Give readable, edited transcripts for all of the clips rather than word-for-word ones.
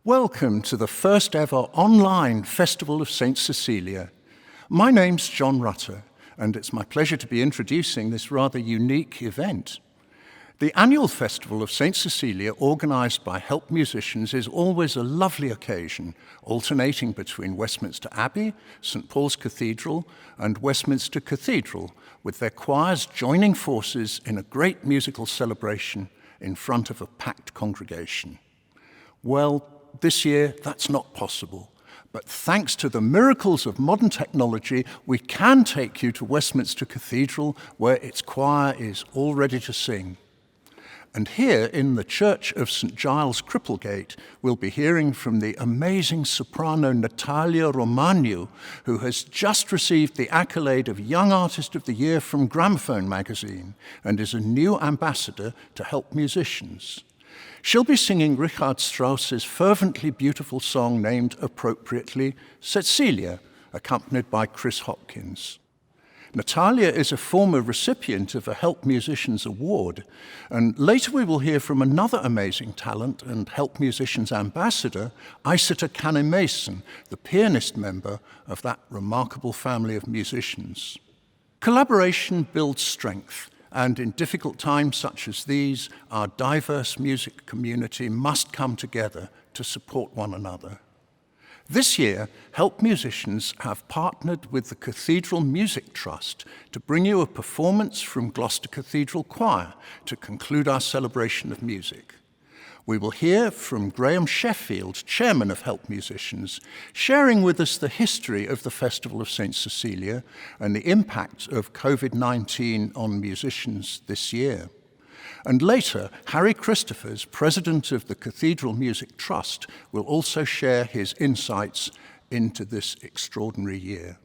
Welcome to the first ever online Festival of St Cecilia. My name's John Rutter, and it's my pleasure to be introducing this rather unique event. The annual Festival of St Cecilia, organised by Help Musicians, is always a lovely occasion, alternating between Westminster Abbey, St Paul's Cathedral, and Westminster Cathedral, with their choirs joining forces in a great musical celebration in front of a packed congregation. Well, this year, that's not possible. But thanks to the miracles of modern technology, we can take you to Westminster Cathedral, where its choir is all ready to sing. And here in the Church of St Giles Cripplegate, we'll be hearing from the amazing soprano Natalya Romaniw, who has just received the accolade of Young Artist of the Year from Gramophone magazine and is a new ambassador to Help Musicians. She'll be singing Richard Strauss's fervently beautiful song named appropriately Cecilia, accompanied by Chris Hopkins. Natalya is a former recipient of a Help Musicians Award, and later we will hear from another amazing talent and Help Musicians ambassador, Isata Kanneh-Mason, the pianist member of that remarkable family of musicians. Collaboration builds strength. And in difficult times such as these, our diverse music community must come together to support one another. This year, Help Musicians have partnered with the Cathedral Music Trust to bring you a performance from Gloucester Cathedral Choir to conclude our celebration of music. We will hear from Graham Sheffield, Chairman of Help Musicians, sharing with us the history of the Festival of St Cecilia and the impact of COVID-19 on musicians this year. And later, Harry Christophers, President of the Cathedral Music Trust, will also share his insights into this extraordinary year.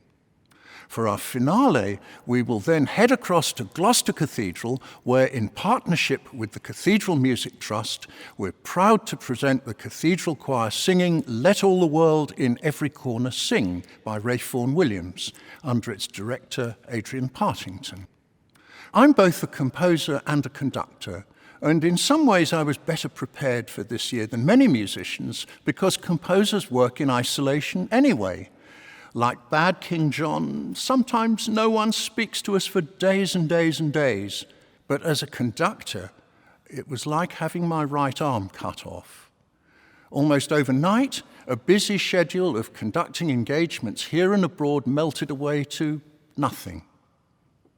For our finale, we will then head across to Gloucester Cathedral, where in partnership with the Cathedral Music Trust, we're proud to present the Cathedral Choir singing Let All the World in Every Corner Sing by Ralph Vaughan Williams, under its director, Adrian Partington. I'm both a composer and a conductor, and in some ways I was better prepared for this year than many musicians because composers work in isolation anyway. Like bad King John, sometimes no one speaks to us for days and days and days. But as a conductor, it was like having my right arm cut off. Almost overnight, a busy schedule of conducting engagements here and abroad melted away to nothing.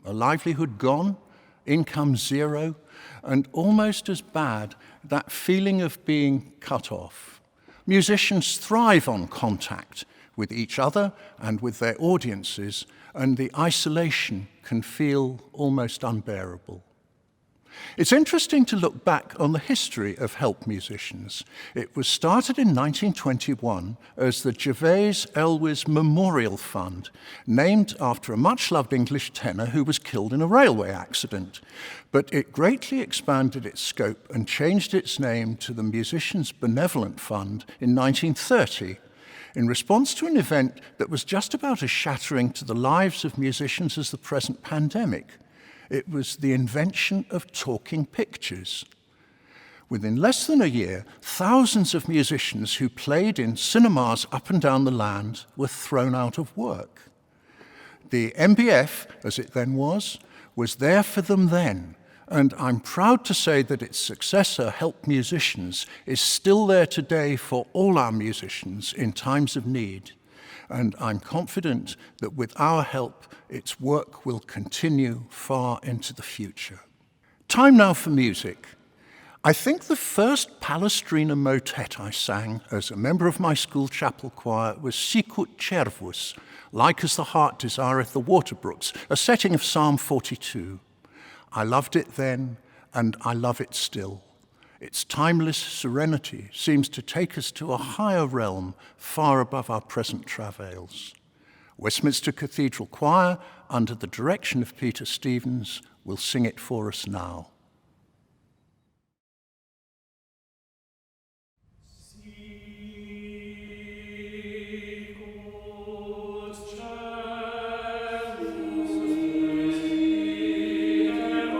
A livelihood gone, income zero, and almost as bad, that feeling of being cut off. Musicians thrive on contact with each other and with their audiences, and the isolation can feel almost unbearable. It's interesting to look back on the history of Help Musicians. It was started in 1921 as the Gervase Elwes Memorial Fund, named after a much-loved English tenor who was killed in a railway accident. But it greatly expanded its scope and changed its name to the Musicians Benevolent Fund in 1930, in response to an event that was just about as shattering to the lives of musicians as the present pandemic. It was the invention of talking pictures. Within less than a year, thousands of musicians who played in cinemas up and down the land were thrown out of work. The MBF, as it then was there for them then. And I'm proud to say that its successor, Help Musicians, is still there today for all our musicians in times of need. And I'm confident that with our help, its work will continue far into the future. Time now for music. I think the first Palestrina motet I sang as a member of my school chapel choir was Sicut Cervus, Like as the Heart Desireth the Waterbrooks, a setting of Psalm 42. I loved it then, and I love it still. Its timeless serenity seems to take us to a higher realm far above our present travails. Westminster Cathedral Choir, under the direction of Peter Stevens, will sing it for us now. Amen.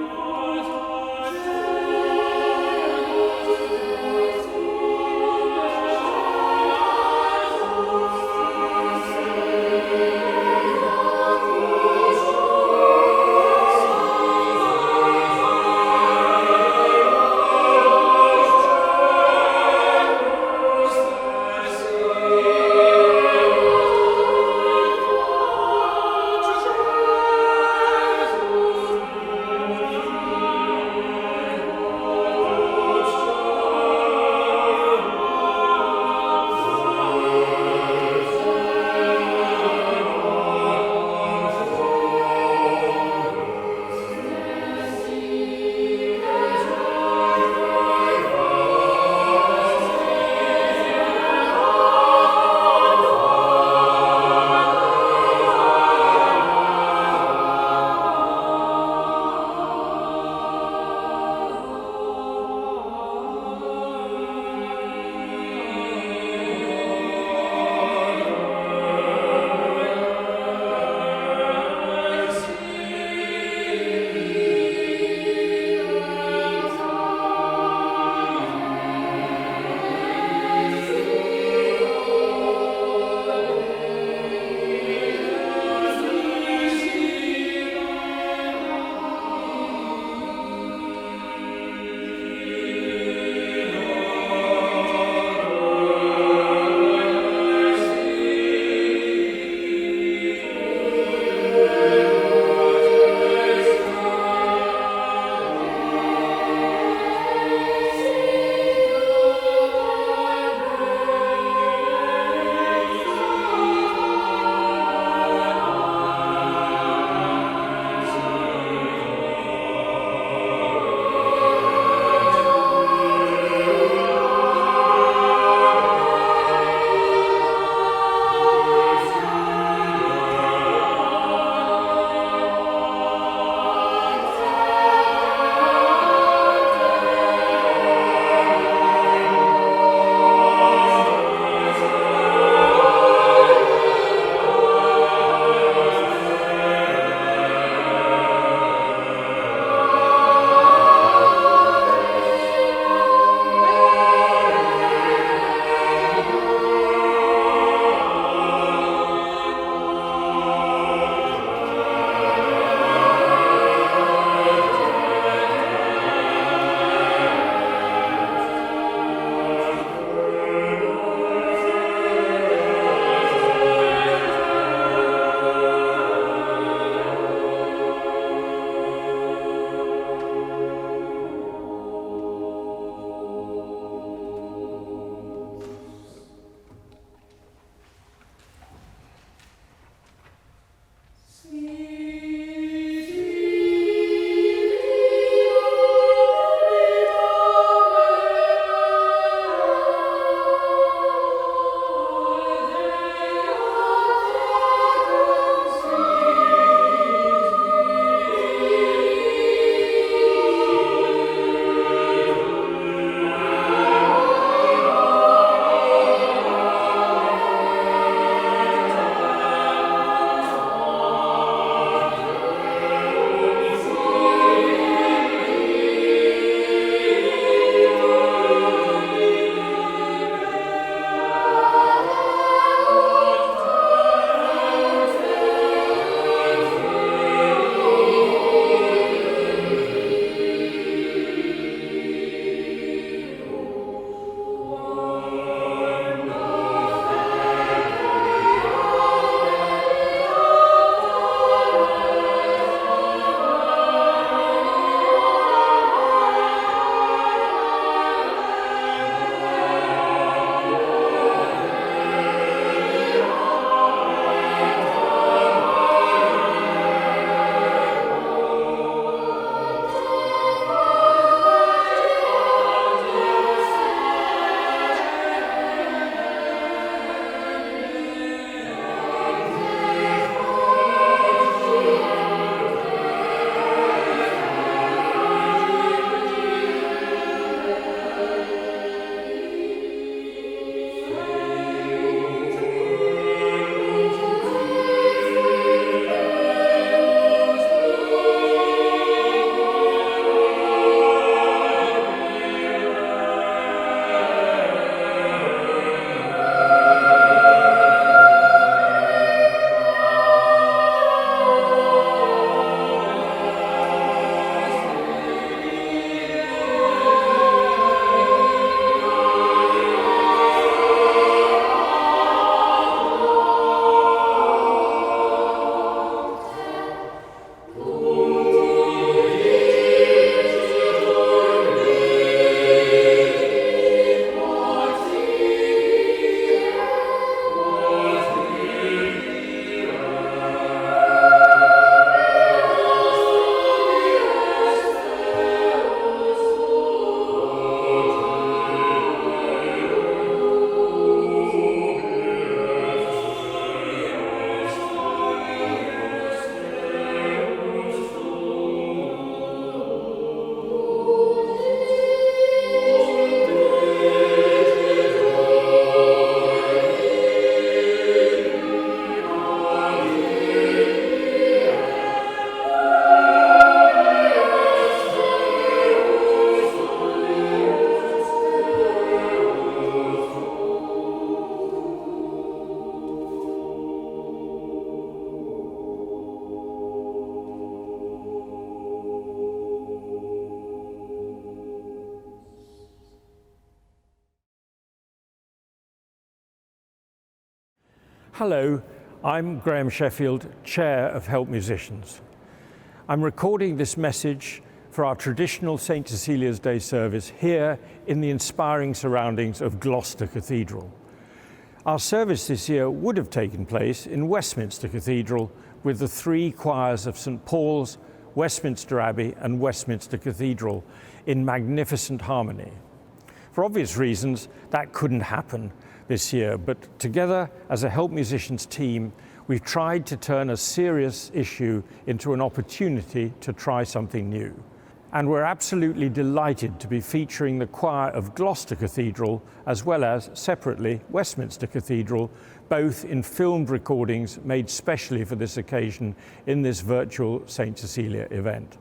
Hello, I'm Graham Sheffield, Chair of Help Musicians. I'm recording this message for our traditional St Cecilia's Day service here in the inspiring surroundings of Gloucester Cathedral. Our service this year would have taken place in Westminster Cathedral with the three choirs of St Paul's, Westminster Abbey and Westminster Cathedral in magnificent harmony. For obvious reasons, that couldn't happen this year, but together as a Help Musicians team, we've tried to turn a serious issue into an opportunity to try something new. And we're absolutely delighted to be featuring the choir of Gloucester Cathedral as well as, separately, Westminster Cathedral, both in filmed recordings made specially for this occasion in this virtual St Cecilia event.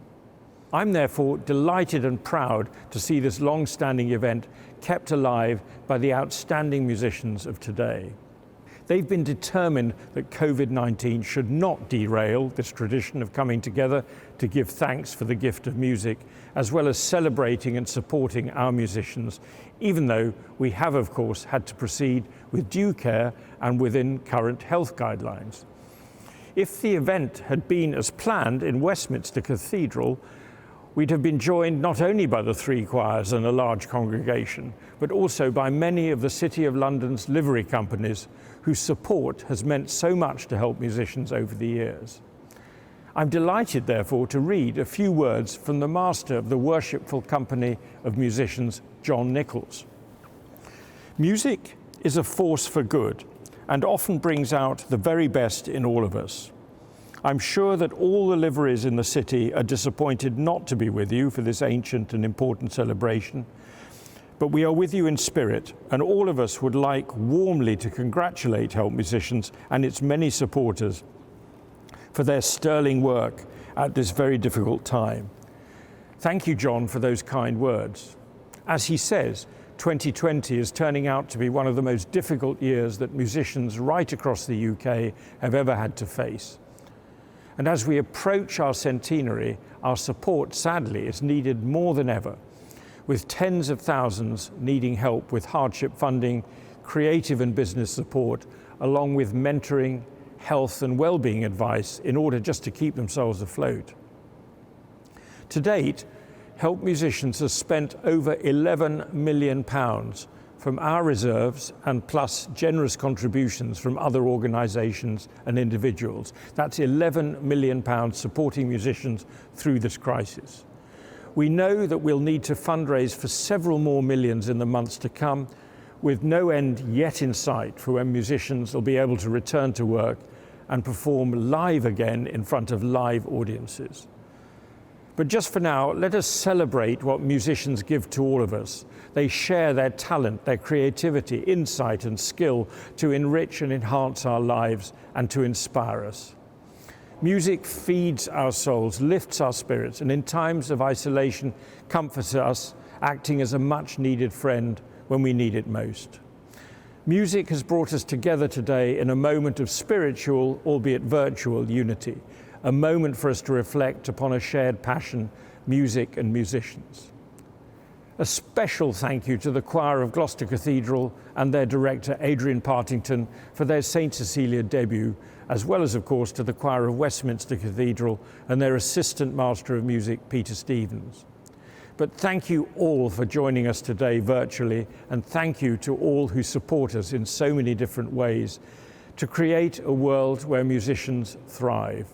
I'm therefore delighted and proud to see this long-standing event kept alive by the outstanding musicians of today. They've been determined that COVID-19 should not derail this tradition of coming together to give thanks for the gift of music, as well as celebrating and supporting our musicians, even though we have, of course, had to proceed with due care and within current health guidelines. If the event had been as planned in Westminster Cathedral, we'd have been joined not only by the three choirs and a large congregation, but also by many of the City of London's livery companies whose support has meant so much to Help Musicians over the years. I'm delighted, therefore, to read a few words from the master of the Worshipful Company of Musicians, John Nichols. Music is a force for good and often brings out the very best in all of us. I'm sure that all the liveries in the city are disappointed not to be with you for this ancient and important celebration, but we are with you in spirit, and all of us would like warmly to congratulate Help Musicians and its many supporters for their sterling work at this very difficult time. Thank you, John, for those kind words. As he says, 2020 is turning out to be one of the most difficult years that musicians right across the UK have ever had to face. And as we approach our centenary, our support, sadly, is needed more than ever, with tens of thousands needing help with hardship funding, creative and business support, along with mentoring, health and well-being advice in order just to keep themselves afloat. To date, Help Musicians has spent over £11 million from our reserves and plus generous contributions from other organisations and individuals. That's £11 million supporting musicians through this crisis. We know that we'll need to fundraise for several more millions in the months to come, with no end yet in sight for when musicians will be able to return to work and perform live again in front of live audiences. But just for now, let us celebrate what musicians give to all of us. They share their talent, their creativity, insight and skill to enrich and enhance our lives and to inspire us. Music feeds our souls, lifts our spirits, and in times of isolation, comforts us, acting as a much-needed friend when we need it most. Music has brought us together today in a moment of spiritual, albeit virtual, unity, a moment for us to reflect upon a shared passion, music and musicians. A special thank you to the choir of Gloucester Cathedral and their director, Adrian Partington, for their St Cecilia debut, as well as, of course, to the choir of Westminster Cathedral and their assistant master of music, Peter Stevens. But thank you all for joining us today virtually, and thank you to all who support us in so many different ways to create a world where musicians thrive.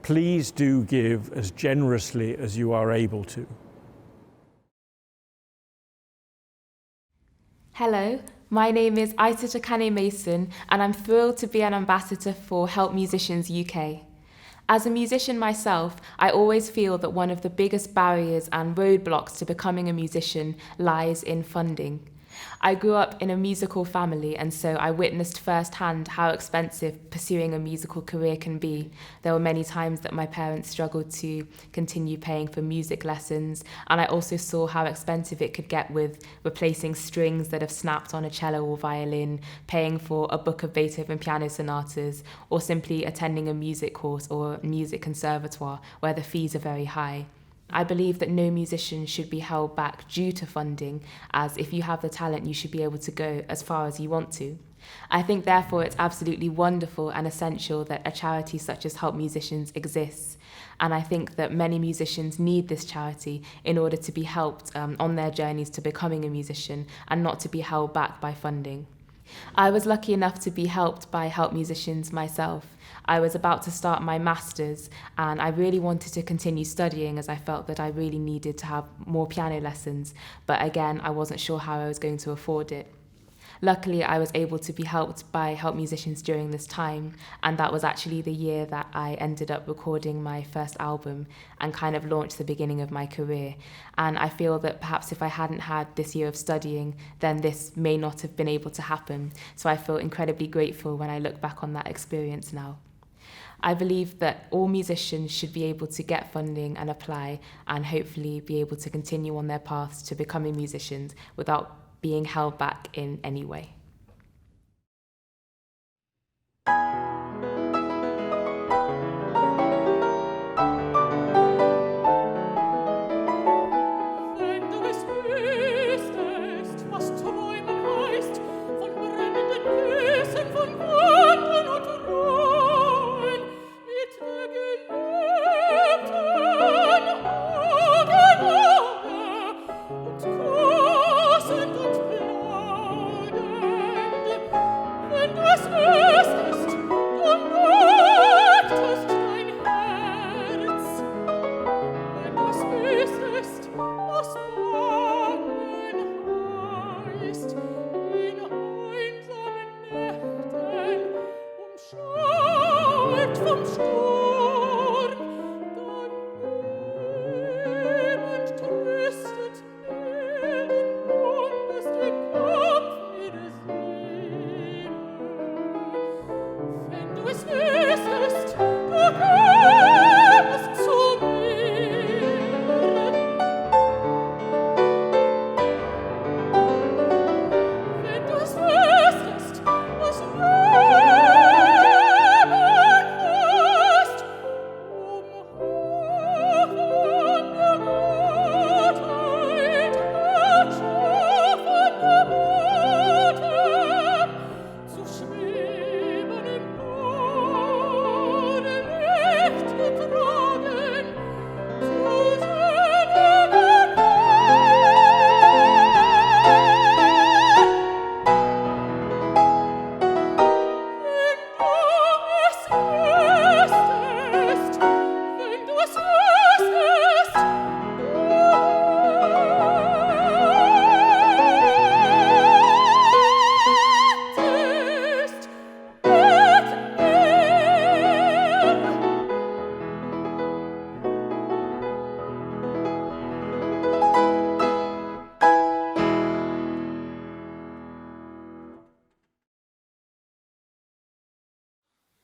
Please do give as generously as you are able to. Hello, my name is Isata Kanneh-Mason, and I'm thrilled to be an ambassador for Help Musicians UK. As a musician myself, I always feel that one of the biggest barriers and roadblocks to becoming a musician lies in funding. I grew up in a musical family, and so I witnessed firsthand how expensive pursuing a musical career can be. There were many times that my parents struggled to continue paying for music lessons, and I also saw how expensive it could get with replacing strings that have snapped on a cello or violin, paying for a book of Beethoven piano sonatas, or simply attending a music course or music conservatoire where the fees are very high. I believe that no musician should be held back due to funding, as if you have the talent, you should be able to go as far as you want to. I think, therefore, it's absolutely wonderful and essential that a charity such as Help Musicians exists. And I think that many musicians need this charity in order to be helped on their journeys to becoming a musician and not to be held back by funding. I was lucky enough to be helped by Help Musicians myself. I was about to start my master's and I really wanted to continue studying as I felt that I really needed to have more piano lessons, but again, I wasn't sure how I was going to afford it. Luckily, I was able to be helped by Help Musicians during this time, and that was actually the year that I ended up recording my first album and kind of launched the beginning of my career. And I feel that perhaps if I hadn't had this year of studying, then this may not have been able to happen. So I feel incredibly grateful when I look back on that experience now. I believe that all musicians should be able to get funding and apply and hopefully be able to continue on their paths to becoming musicians without being held back in any way.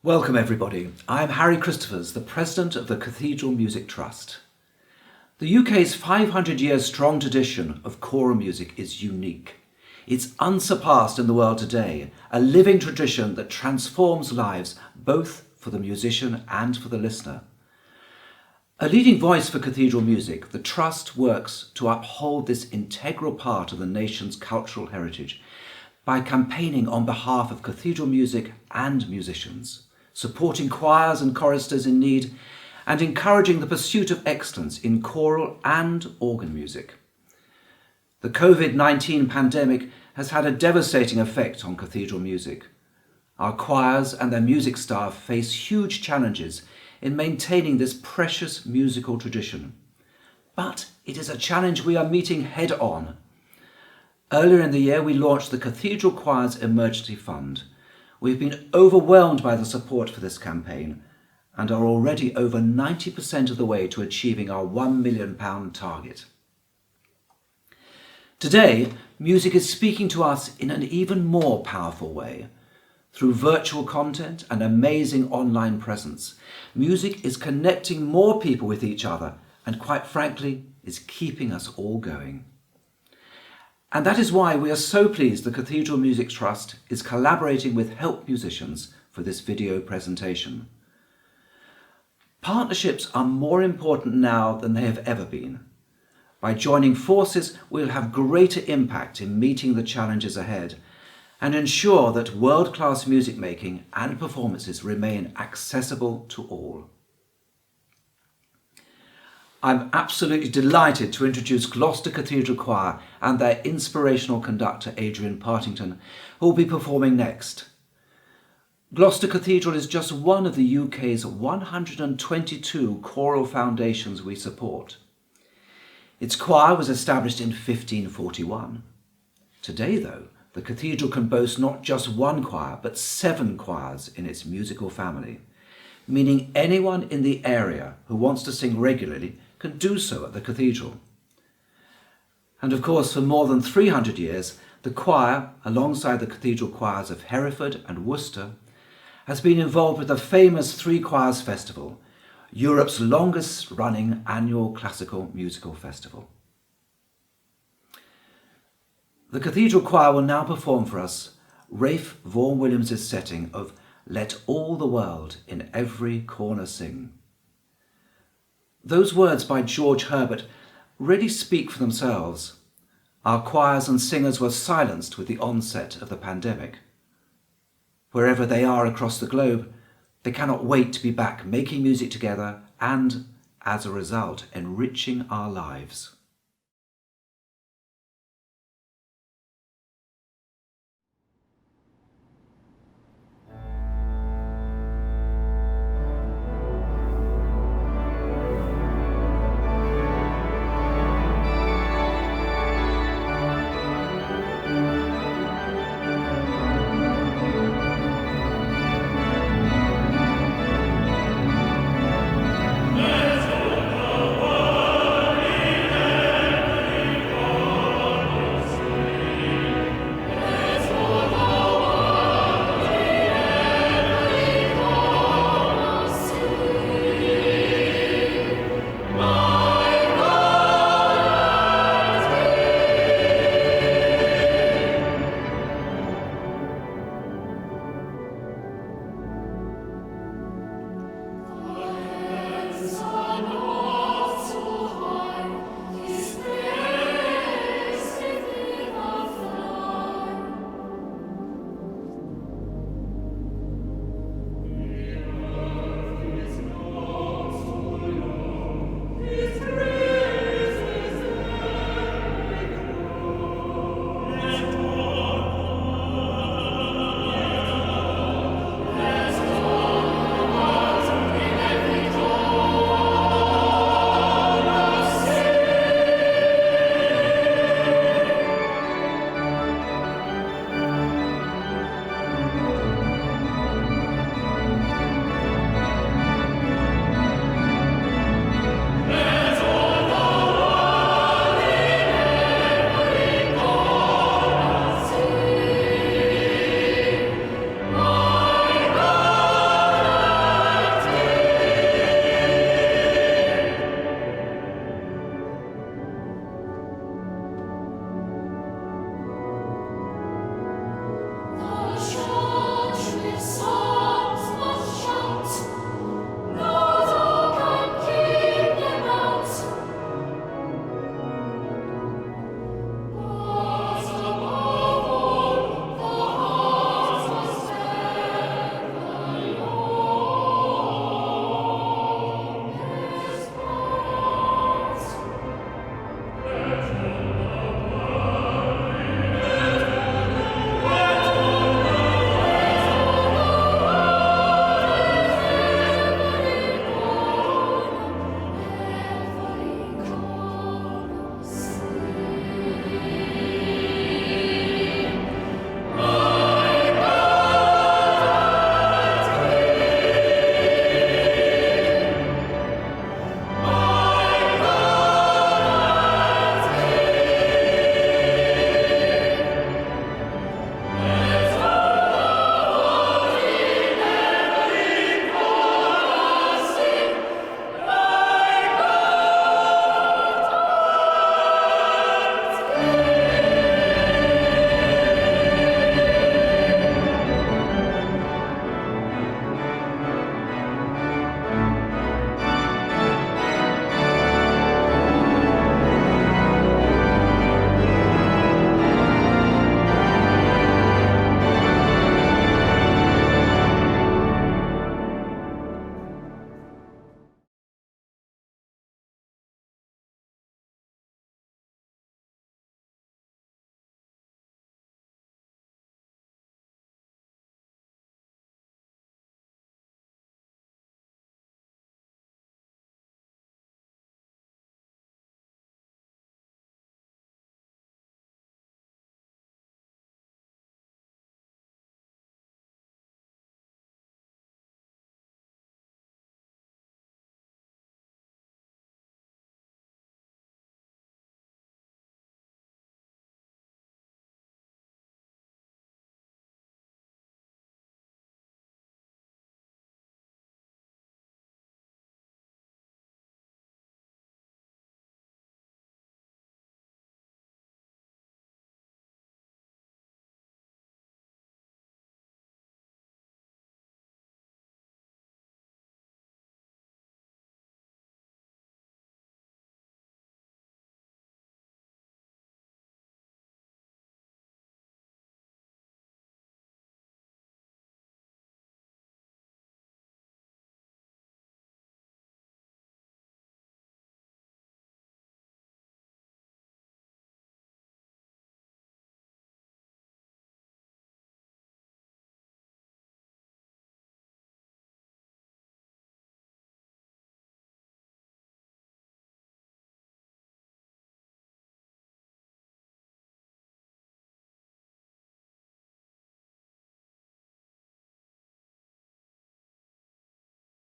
Welcome everybody. I'm Harry Christophers, the President of the Cathedral Music Trust. The UK's 500-year strong tradition of choral music is unique. It's unsurpassed in the world today, a living tradition that transforms lives both for the musician and for the listener. A leading voice for cathedral music, the Trust works to uphold this integral part of the nation's cultural heritage by campaigning on behalf of cathedral music and musicians, supporting choirs and choristers in need, and encouraging the pursuit of excellence in choral and organ music. The COVID-19 pandemic has had a devastating effect on cathedral music. Our choirs and their music staff face huge challenges in maintaining this precious musical tradition. But it is a challenge we are meeting head on. Earlier in the year, we launched the Cathedral Choirs Emergency Fund. We've been overwhelmed by the support for this campaign and are already over 90% of the way to achieving our £1 million target. Today, music is speaking to us in an even more powerful way. Through virtual content and amazing online presence, music is connecting more people with each other and, quite frankly, is keeping us all going. And that is why we are so pleased the Cathedral Music Trust is collaborating with Help Musicians for this video presentation. Partnerships are more important now than they have ever been. By joining forces, we'll have greater impact in meeting the challenges ahead and ensure that world-class music making and performances remain accessible to all. I'm absolutely delighted to introduce Gloucester Cathedral Choir and their inspirational conductor Adrian Partington, who will be performing next. Gloucester Cathedral is just one of the UK's 122 choral foundations we support. Its choir was established in 1541. Today, though, the cathedral can boast not just one choir, but 7 choirs in its musical family, meaning anyone in the area who wants to sing regularly can do so at the cathedral. And of course, for more than 300 years, the choir, alongside the cathedral choirs of Hereford and Worcester, has been involved with the famous Three Choirs Festival, Europe's longest running annual classical musical festival. The cathedral choir will now perform for us Ralph Vaughan Williams' setting of Let All the World in Every Corner Sing. Those words by George Herbert really speak for themselves. Our choirs and singers were silenced with the onset of the pandemic. Wherever they are across the globe, they cannot wait to be back making music together and, as a result, enriching our lives.